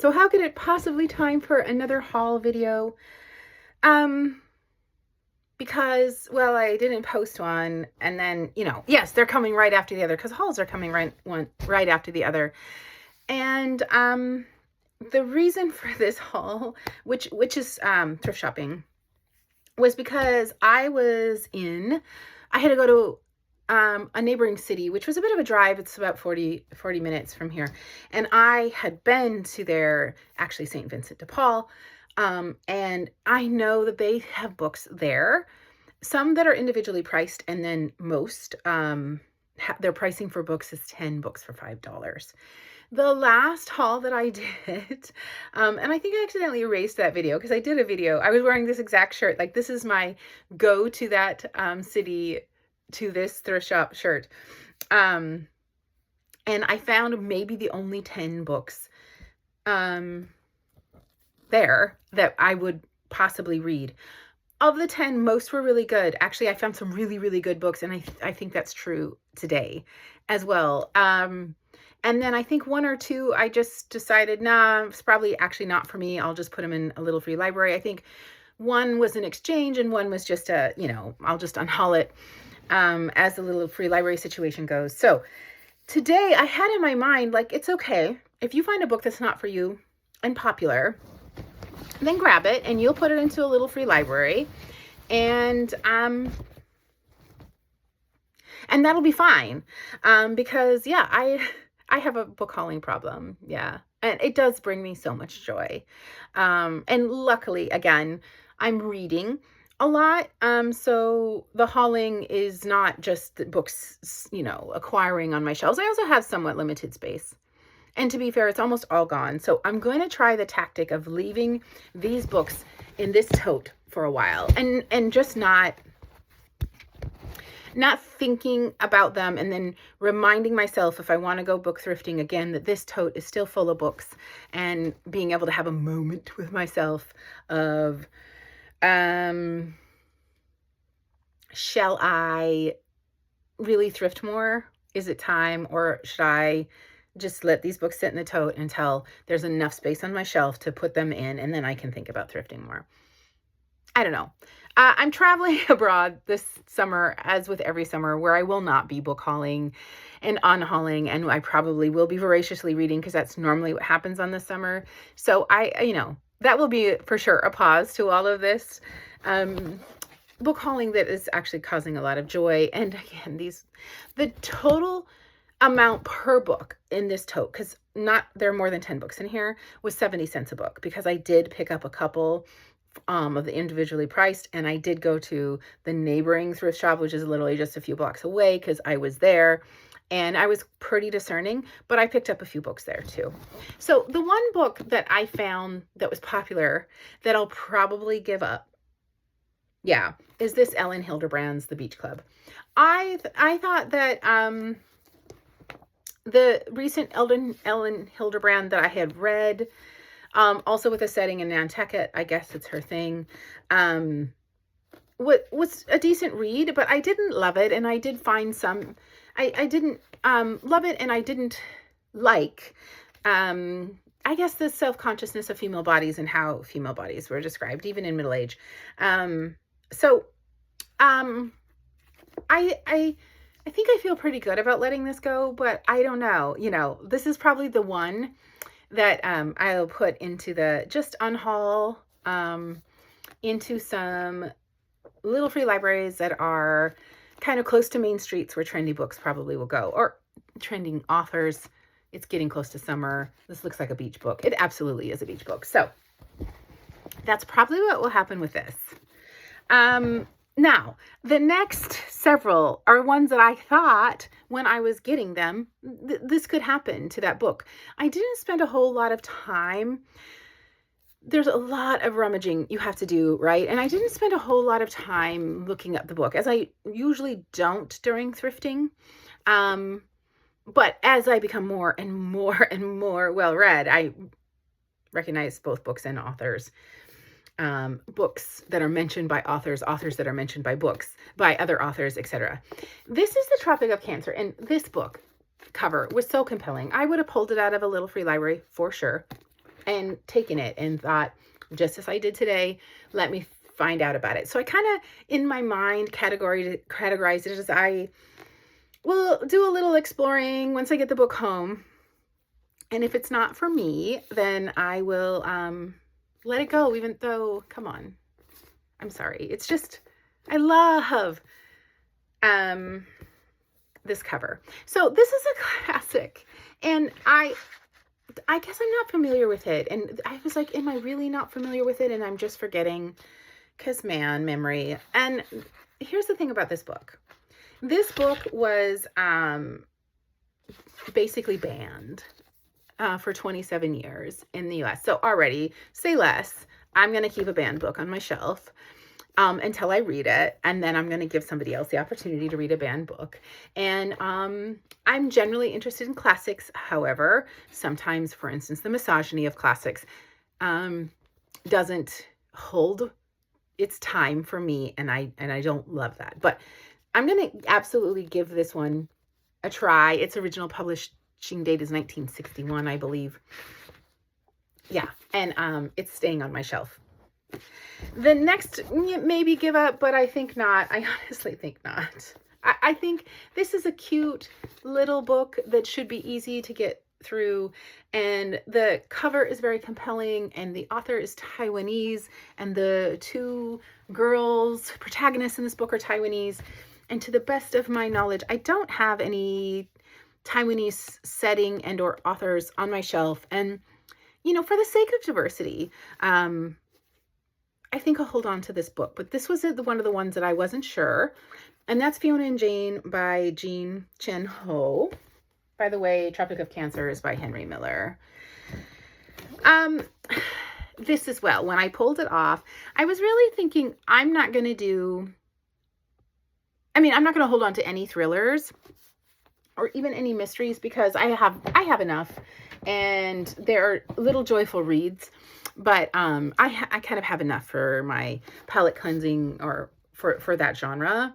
So how could it possibly time for another haul video? Because, well, I didn't post one, and then, yes, they're coming right after the other, because hauls are coming right after the other. And the reason for this haul, which is thrift shopping, was because I had to go to a neighboring city, which was a bit of a drive. It's about 40 minutes from here. And I had been to their, actually, St. Vincent de Paul. And I know that they have books there, some that are individually priced, and then most, their pricing for books is 10 books for $5. The last haul that I did, and I think I accidentally erased that video because I did a video. I was wearing this exact shirt. Like, this is my go to that city, to this thrift shop shirt. And I found maybe the only 10 books there that I would possibly read. Of the 10, most were really good. Actually, I found some really, really good books, and I think that's true today as well. And then I think one or two, I just decided, nah, it's probably actually not for me. I'll just put them in a little free library. I think one was an exchange, and one was just I'll just unhaul it as the little free library situation goes. So today I had in my mind, like, it's okay if you find a book that's not for you and popular, then grab it and you'll put it into a little free library, and that'll be fine. Because yeah, I have a book hauling problem. Yeah. And it does bring me so much joy. And luckily, again, I'm reading a lot. So the hauling is not just the books, acquiring on my shelves. I also have somewhat limited space. And to be fair, it's almost all gone. So I'm going to try the tactic of leaving these books in this tote for a while, and just not thinking about them, and then reminding myself, if I want to go book thrifting again, that this tote is still full of books, and being able to have a moment with myself of, shall I really thrift more? Is it time? Or should I just let these books sit in the tote until there's enough space on my shelf to put them in, and then I can think about thrifting more? I don't know. I'm traveling abroad this summer, as with every summer, where I will not be book hauling and unhauling, and I probably will be voraciously reading, because that's normally what happens on the summer. So that will be for sure a pause to all of this book hauling that is actually causing a lot of joy. And again, the total amount per book in this tote, because there are more than 10 books in here, was 70 cents a book, because I did pick up a couple of the individually priced, and I did go to the neighboring thrift shop, which is literally just a few blocks away, because I was there and I was pretty discerning, but I picked up a few books there too. So the one book that I found that was popular that I'll probably give up, is this Elin Hilderbrand's The Beach Club. I thought that the recent Elin Hilderbrand that I had read, also with a setting in Nantucket, I guess it's her thing, was a decent read, but I didn't love it. And I did find some, I didn't love it, and I didn't like, I guess, the self-consciousness of female bodies and how female bodies were described, even in middle age. I think I feel pretty good about letting this go, but I don't know. This is probably the one that I'll put into the just unhaul into some little free libraries that are kind of close to main streets, where trendy books probably will go, or trending authors. It's getting close to summer. This looks like a beach book. It absolutely is a beach book. So that's probably what will happen with this. Now, the next several are ones that I thought, when I was getting them, this could happen to that book. I didn't spend a whole lot of time. There's a lot of rummaging you have to do, right? And I didn't spend a whole lot of time looking up the book, as I usually don't during thrifting. But as I become more and more and more well-read, I recognize both books and authors. Books that are mentioned by authors that are mentioned by books, by other authors, etc. This is The Tropic of Cancer, and this book cover was so compelling. I would have pulled it out of a little free library for sure. and taken it and thought, just as I did today, let me find out about it. So I kind of, in my mind, categorized it as I will do a little exploring once I get the book home. And if it's not for me, then I will let it go, even though, come on, I'm sorry. It's just, I love this cover. So this is a classic, and I guess I'm not familiar with it. And I was like, am I really not familiar with it? And I'm just forgetting, because man, memory. And here's the thing about this book. This book was basically banned for 27 years in the US. So already, say less, I'm going to keep a banned book on my shelf until I read it. And then I'm going to give somebody else the opportunity to read a banned book. And I'm generally interested in classics. However, sometimes, for instance, the misogyny of classics doesn't hold its time for me. And I don't love that. But I'm going to absolutely give this one a try. Its original publishing date is 1961, I believe. Yeah. And it's staying on my shelf. The next, maybe give up, but I think not. I honestly think not. I think this is a cute little book that should be easy to get through, and the cover is very compelling, and the author is Taiwanese, and the two girls, protagonists in this book, are Taiwanese. And to the best of my knowledge, I don't have any Taiwanese setting and or authors on my shelf. And, for the sake of diversity, I think I'll hold on to this book, but this was one of the ones that I wasn't sure. And that's Fiona and Jane by Jean Chen Ho. By the way, Tropic of Cancer is by Henry Miller. This as well, when I pulled it off, I was really thinking I'm not going to hold on to any thrillers or even any mysteries, because I have enough, and they're little joyful reads. But I kind of have enough for my palate cleansing or for that genre.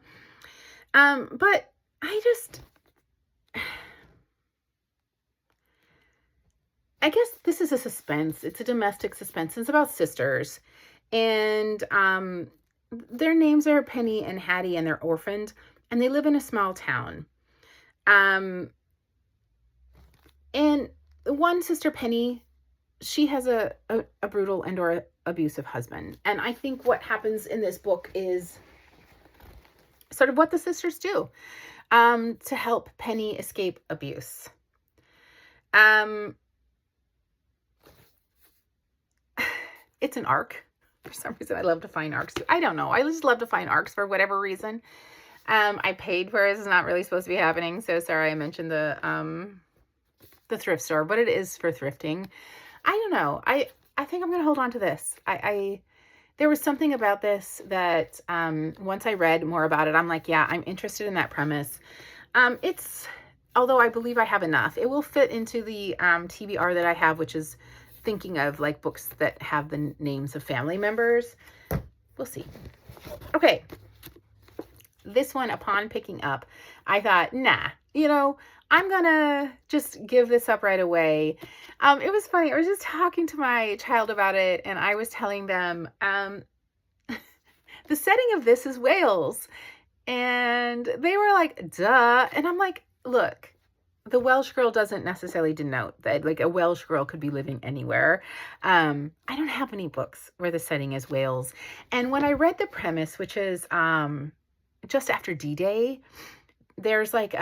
But I guess this is a suspense. It's a domestic suspense. It's about sisters. And their names are Penny and Hattie, and they're orphaned. And they live in a small town. And one sister, Penny, she has a brutal and or abusive husband. And I think what happens in this book is sort of what the sisters do to help Penny escape abuse. It's an arc. For some reason, I love to find arcs. I don't know. I just love to find arcs for whatever reason. I paid for it. It's not really supposed to be happening. So sorry I mentioned the thrift store, but it is for thrifting. I don't know. I think I'm going to hold on to this. There was something about this that once I read more about it, I'm like, yeah, I'm interested in that premise. Although I believe I have enough, it will fit into the TBR that I have, which is thinking of like books that have the names of family members. We'll see. Okay. This one, upon picking up, I thought, nah, I'm going to just give this up right away. It was funny. I was just talking to my child about it, and I was telling them the setting of this is Wales. And they were like, duh. And I'm like, look, the Welsh girl doesn't necessarily denote that like a Welsh girl could be living anywhere. I don't have any books where the setting is Wales. And when I read the premise, which is just after D-Day, there's like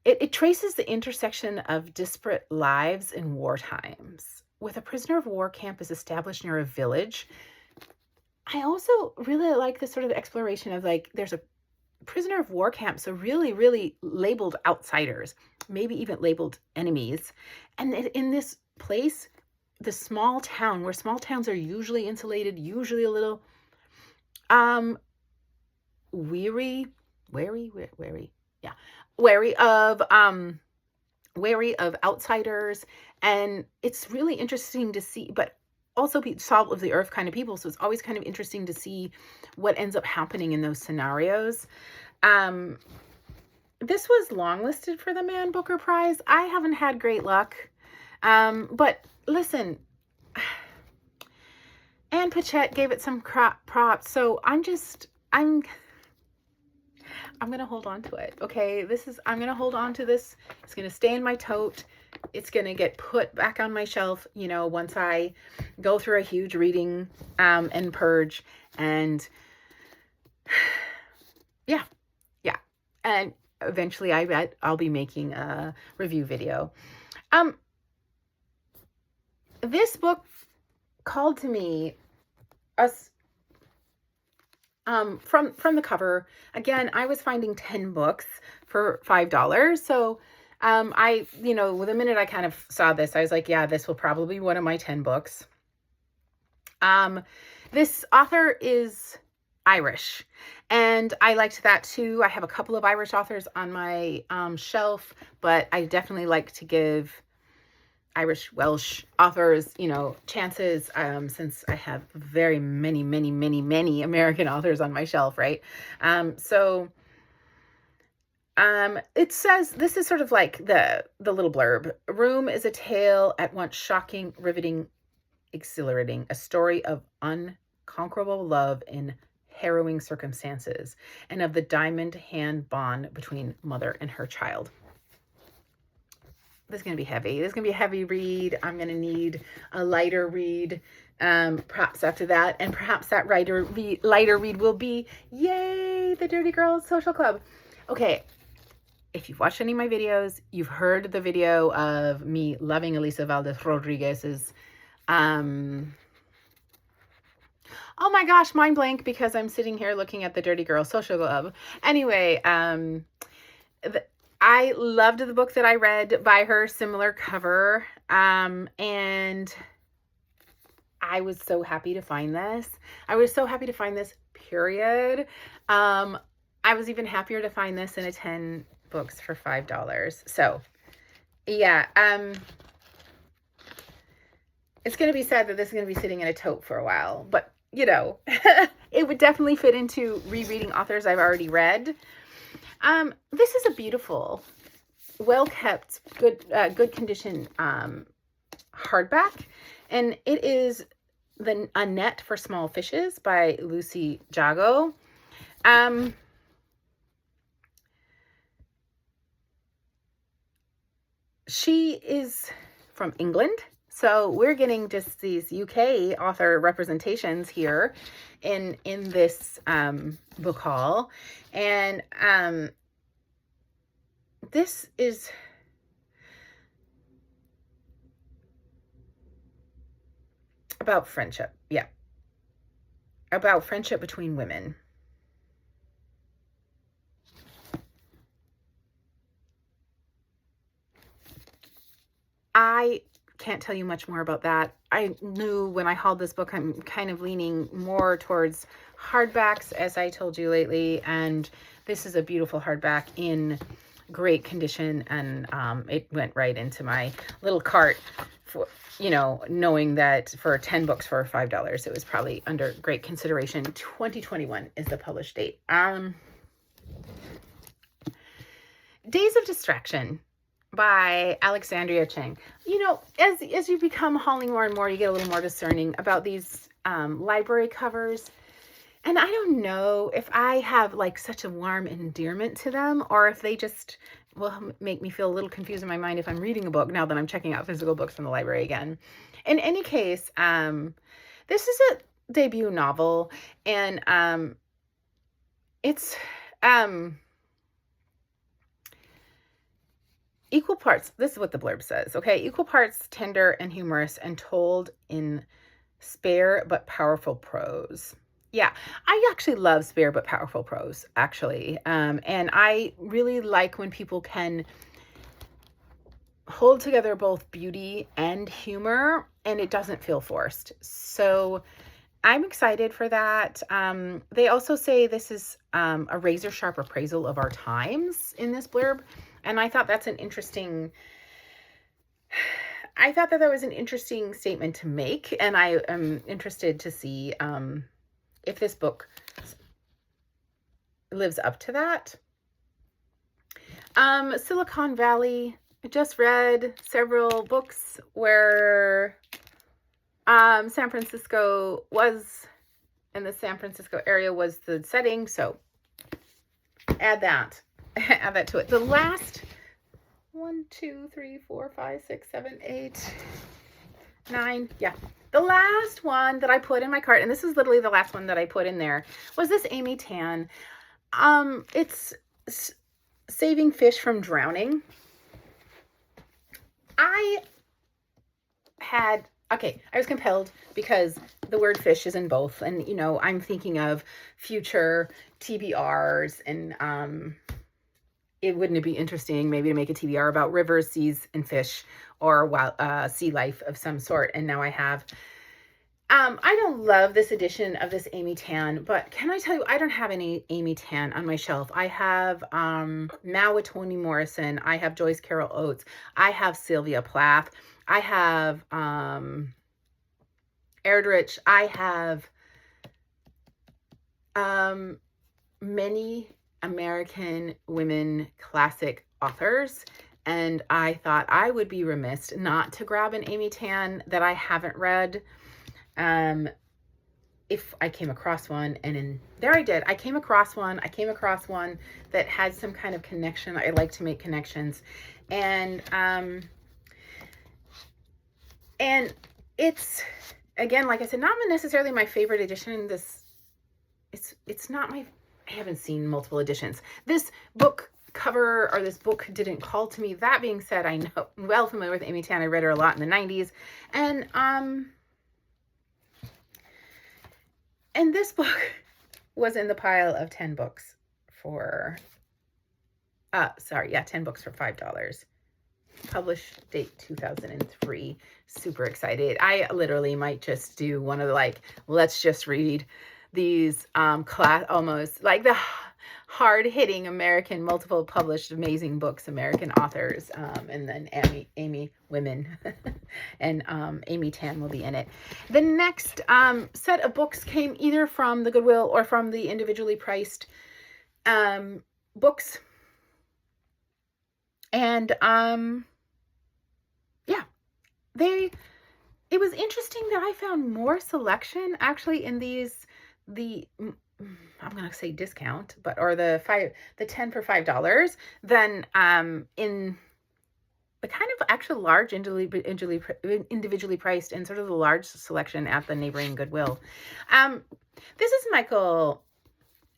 it traces the intersection of disparate lives in war times, with a prisoner of war camp is established near a village. I also really like this sort of exploration of like, there's a prisoner of war camp, so really, really labeled outsiders, maybe even labeled enemies. And in this place, the small town, where small towns are usually insulated, usually a little wary of outsiders. And it's really interesting to see, but also salt of the earth kind of people. So it's always kind of interesting to see what ends up happening in those scenarios. This was longlisted for the Man Booker Prize. I haven't had great luck. But listen, Anne Patchett gave it some props, so I'm going to hold on to it. Okay. I'm going to hold on to this. It's going to stay in my tote. It's going to get put back on my shelf, once I go through a huge reading, and purge, and yeah. And eventually I bet I'll be making a review video. This book called to me from the cover. Again, I was finding 10 books for $5. So, the minute I kind of saw this, I was like, yeah, this will probably be one of my 10 books. This author is Irish, and I liked that too. I have a couple of Irish authors on my shelf, but I definitely like to give Irish, Welsh authors, chances, since I have very many, many, many, many American authors on my shelf, right? It says, this is sort of like the little blurb. Room is a tale at once shocking, riveting, exhilarating, a story of unconquerable love in harrowing circumstances, and of the diamond hand bond between mother and her child. This is going to be heavy. This is going to be a heavy read. I'm going to need a lighter read, perhaps after that. And perhaps that lighter read will be, yay, the Dirty Girls Social Club. Okay. If you've watched any of my videos, you've heard the video of me loving Elisa Valdez Rodriguez's, oh my gosh, mind blank, because I'm sitting here looking at the Dirty Girls Social Club. Anyway, I loved the book that I read by her, similar cover, and I was so happy to find this. I was so happy to find this, period. I was even happier to find this in a 10 books for $5. So, yeah, it's going to be sad that this is going to be sitting in a tote for a while, but, it would definitely fit into rereading authors I've already read. This is a beautiful, well-kept, good condition, hardback, and it is A Net for Small Fishes by Lucy Jago. She is from England, so we're getting just these UK author representations here in this book haul, and this is about friendship. Yeah, about friendship between women. I can't tell you much more about that. I knew when I hauled this book, I'm kind of leaning more towards hardbacks, as I told you lately, and this is a beautiful hardback in great condition, and it went right into my little cart for, knowing that for 10 books for $5, it was probably under great consideration. 2021 is the published date. Days of Distraction by Alexandria Cheng. As you become hauling more and more, you get a little more discerning about these library covers. And I don't know if I have like such a warm endearment to them, or if they just will make me feel a little confused in my mind if I'm reading a book now that I'm checking out physical books from the library again. In any case, this is a debut novel, and it's equal parts, this is what the blurb says, okay? Equal parts tender and humorous, and told in spare but powerful prose. Yeah, I actually love spare but powerful prose, actually. And I really like when people can hold together both beauty and humor, and it doesn't feel forced. So I'm excited for that. They also say this is a razor sharp appraisal of our times in this blurb. And I thought that's an interesting, I thought that was an interesting statement to make. And I am interested to see if this book lives up to that. Silicon Valley just read several books where San Francisco was, in the San Francisco area was the setting, so add that. Add that to it. The last 1, 2, 3, 4, 5, 6, 7, 8, 9. Yeah. The last one that I put in my cart, and this is literally the last one that I put in there, was this Amy Tan. It's Saving Fish from Drowning. I was compelled because the word fish is in both. And, you know, I'm thinking of future TBRs, and wouldn't it be interesting maybe to make a TBR about rivers, seas, and fish, or sea life of some sort. And now I have, I don't love this edition of this Amy Tan, but can I tell you, I don't have any Amy Tan on my shelf. I have Now with Toni Morrison. I have Joyce Carol Oates. I have Sylvia Plath. I have Erdrich. I have many American women classic authors, and I thought I would be remiss not to grab an Amy Tan that I haven't read. If I came across one, and there I did. I came across one that had some kind of connection. I like to make connections, and it's, again, like I said, not necessarily my favorite edition. It's not my, I haven't seen multiple editions. This book cover, or this book, didn't call to me. That being said, I know, I'm well familiar with Amy Tan. I read her a lot in the 90s. And this book was in the pile of 10 books for, 10 books for $5. Published date 2003. Super excited. I literally might just do one of the, let's just read these almost like the hard-hitting American, multiple published amazing books, American authors, and then Amy women, and Amy Tan will be in it. The next set of books came either from the Goodwill or from the individually priced books, and it was interesting that I found more selection actually in I'm going to say discount, or the 10 for $5 than in the kind of actual large individually priced and sort of the large selection at the neighboring Goodwill. This is Michael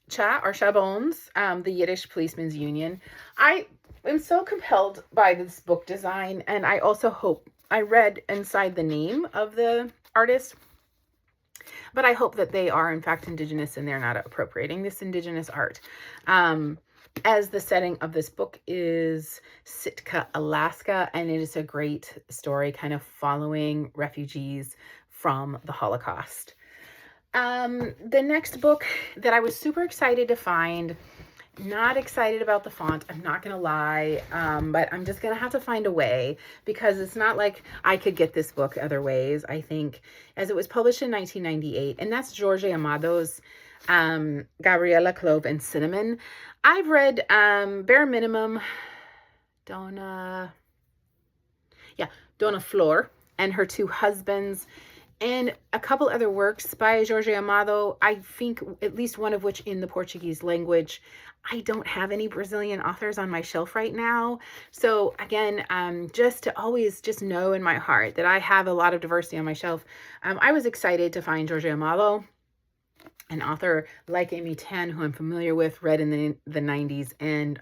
Chabon's, the Yiddish Policemen's Union. I am so compelled by this book design, and I also hope, I read inside the name of the artist, but I hope that they are in fact Indigenous and they're not appropriating this Indigenous art. As the setting of this book is Sitka, Alaska, and it is a great story kind of following refugees from the Holocaust. The next book that I was super excited to find, not excited about the font, I'm not gonna lie, but I'm just gonna have to find a way, because it's not like I could get this book other ways, I think, as it was published in 1998, and that's Jorge Amado's Gabriela Clove and Cinnamon. I've read bare minimum Donna Flor and Her Two Husbands, and a couple other works by Jorge Amado, I think at least one of which in the Portuguese language. I don't have any Brazilian authors on my shelf right now. So again, just to always just know in my heart that I have a lot of diversity on my shelf. I was excited to find Jorge Amado, an author like Amy Tan, who I'm familiar with, read in the 90s, and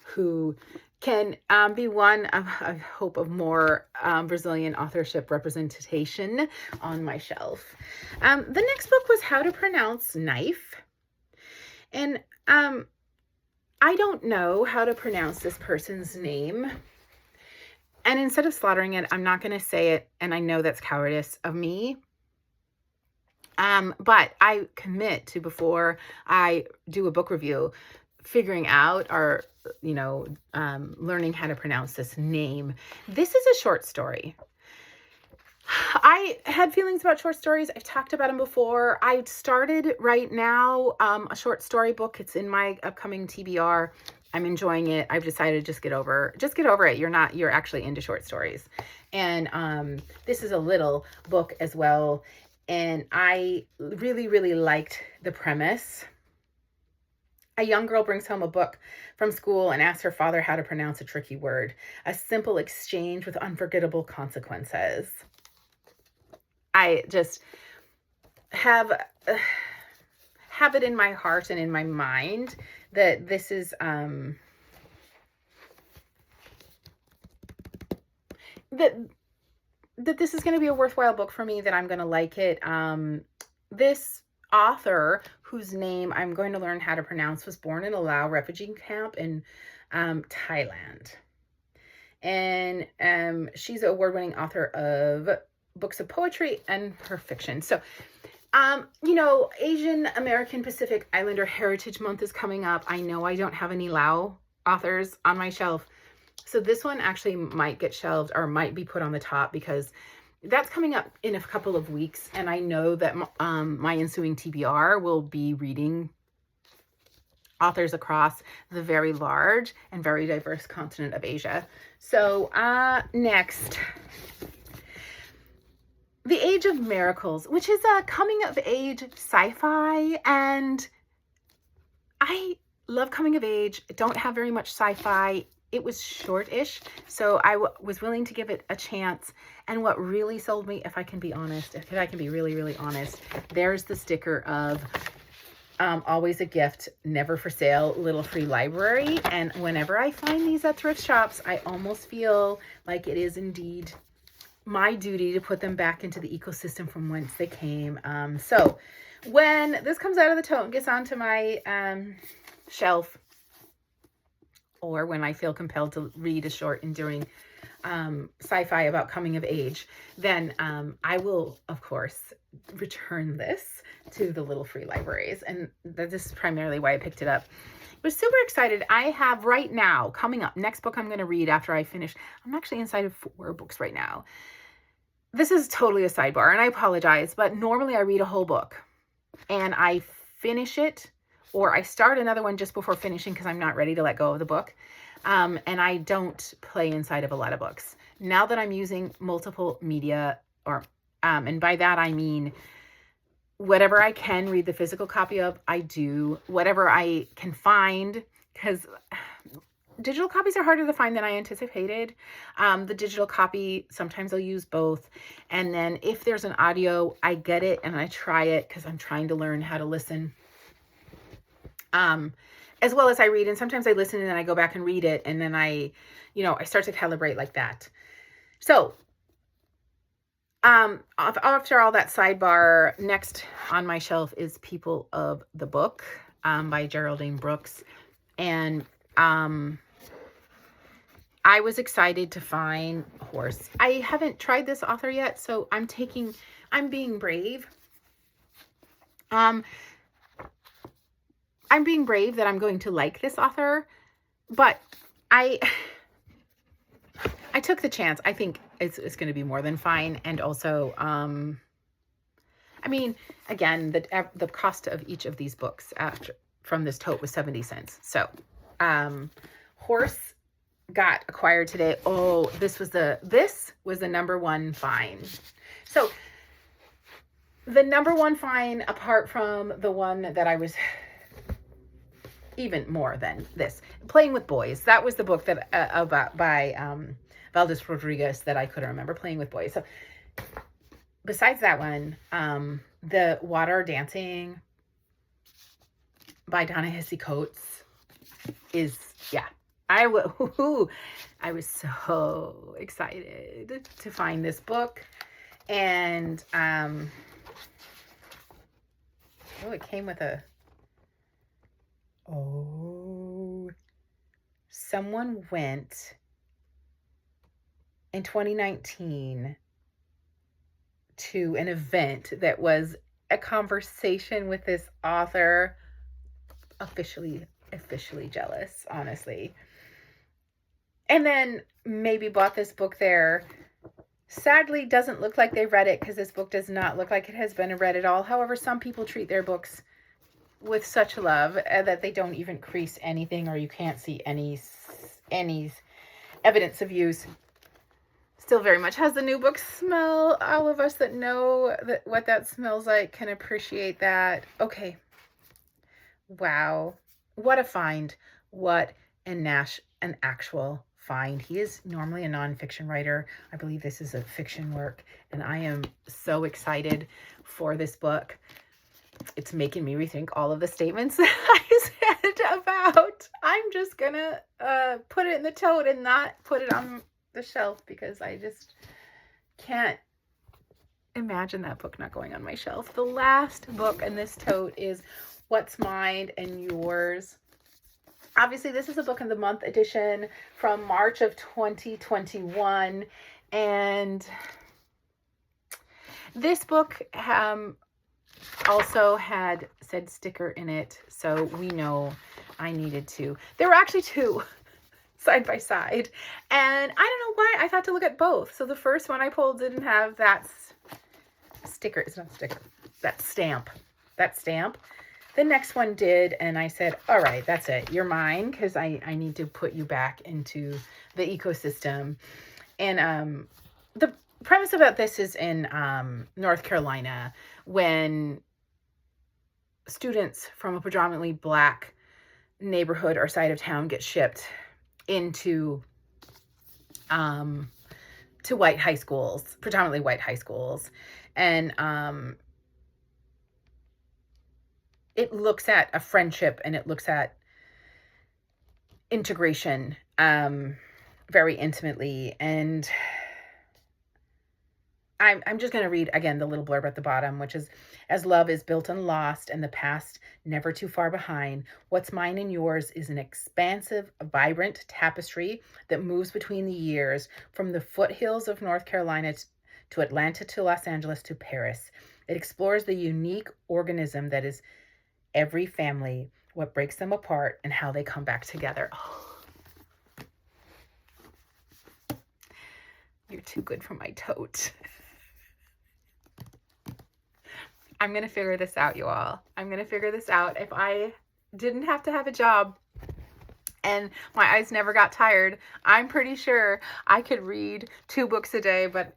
who can be one of, I hope, of more Brazilian authorship representation on my shelf. The next book was How to Pronounce Knife. And I don't know how to pronounce this person's name. And instead of slaughtering it, I'm not going to say it. And I know that's cowardice of me. But I commit to, before I do a book review, figuring out or, learning how to pronounce this name. This is a short story. I had feelings about short stories. I've talked about them before. I started right now a short story book. It's in my upcoming TBR. I'm enjoying it. I've decided to just get over it. You're actually into short stories. And this is a little book as well. And I really, really liked the premise. A young girl brings home a book from school and asks her father how to pronounce a tricky word. A simple exchange with unforgettable consequences. I just have it in my heart and in my mind that this is that this is going to be a worthwhile book for me, that I'm going to like it. This author, whose name I'm going to learn how to pronounce, was born in a Lao refugee camp in Thailand. And she's an award-winning author of books of poetry and her fiction. So, Asian American Pacific Islander Heritage Month is coming up. I know I don't have any Lao authors on my shelf. So this one actually might get shelved or might be put on the top, because that's coming up in a couple of weeks. And I know that my ensuing TBR will be reading authors across the very large and very diverse continent of Asia. So next, The Age of Miracles, which is a coming of age sci-fi, and I love coming of age. I don't have very much sci-fi. It was short-ish, so I was willing to give it a chance. And what really sold me, if I can be honest, if I can be really, really honest, there's the sticker of always a gift, never for sale, little free library. And whenever I find these at thrift shops, I almost feel like it is indeed my duty to put them back into the ecosystem from whence they came. So when this comes out of the tote and gets onto my shelf, or when I feel compelled to read a short, enduring sci-fi about coming of age, then I will, of course, return this to the little free libraries. And this is primarily why I picked it up. I was super excited. I have right now, coming up, next book I'm going to read after I finish. I'm actually inside of 4 books right now. This is totally a sidebar, and I apologize, but normally I read a whole book and I finish it, or I start another one just before finishing because I'm not ready to let go of the book. And I don't play inside of a lot of books. Now that I'm using multiple media, and by that I mean whatever I can read the physical copy of, I do. Whatever I can find, because digital copies are harder to find than I anticipated. The digital copy, sometimes I'll use both. And then if there's an audio, I get it and I try it because I'm trying to learn how to listen. As well as I read, and sometimes I listen and then I go back and read it, and then I start to calibrate like that. So, after all that sidebar, next on my shelf is People of the Book, by Geraldine Brooks. And, I was excited to find Horse. I haven't tried this author yet, so I'm being brave. I'm being brave that I'm going to like this author, but I took the chance. I think it's going to be more than fine. And also, I mean, again, the cost of each of these books from this tote was 70 cents. So, Horse got acquired today. Oh, this was the number one find. So the number one find, apart from the one that I was even more than this, Playing with Boys. That was the book that by Valdez Rodriguez that I couldn't remember, Playing with Boys. So besides that one, The Water Dancing by Ta-Nehisi Coates is, yeah. I was so excited to find this book. And it came with someone went in 2019 to an event that was a conversation with this author. Officially jealous, honestly. And then maybe bought this book there. Sadly, doesn't look like they read it, because this book does not look like it has been read at all. However, some people treat their books with such love that they don't even crease anything, or you can't see any evidence of use. Still very much has the new book smell. All of us that know that what that smells like can appreciate that. Okay. Wow. What a find. What an actual find. He is normally a nonfiction writer. I believe this is a fiction work, and I am so excited for this book. It's making me rethink all of the statements that I said about I'm just gonna put it in the tote and not put it on the shelf, because I just can't imagine that book not going on my shelf. The last book in this tote is What's Mine and Yours. Obviously, this is a book of the month edition from March of 2021, and this book also had said sticker in it, so we know I needed to. There were actually two side by side, and I don't know why I thought to look at both. So the first one I pulled didn't have that sticker. It's not a sticker. That stamp. The next one did, and I said, all right, that's it. You're mine, because I need to put you back into the ecosystem. And the premise about this is in North Carolina, when students from a predominantly Black neighborhood or side of town get shipped into to white high schools, predominantly white high schools. And it looks at a friendship, and it looks at integration very intimately. And I'm just going to read again the little blurb at the bottom, which is, as love is built and lost and the past never too far behind, what's mine and yours is an expansive, vibrant tapestry that moves between the years, from the foothills of North Carolina to Atlanta to Los Angeles to Paris. It explores the unique organism that is every family, what breaks them apart, and how they come back together. Oh. You're too good for my tote. I'm going to figure this out, you all. I'm going to figure this out. If I didn't have to have a job and my eyes never got tired, I'm pretty sure I could read 2 books a day. But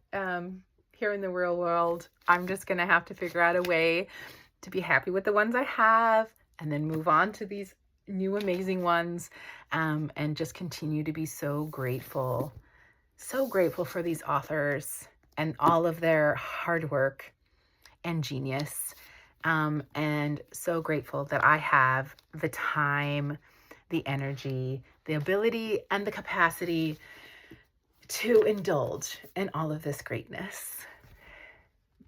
here in the real world, I'm just going to have to figure out a way to be happy with the ones I have, and then move on to these new amazing ones, and just continue to be so grateful for these authors and all of their hard work and genius, and so grateful that I have the time, the energy, the ability, and the capacity to indulge in all of this greatness.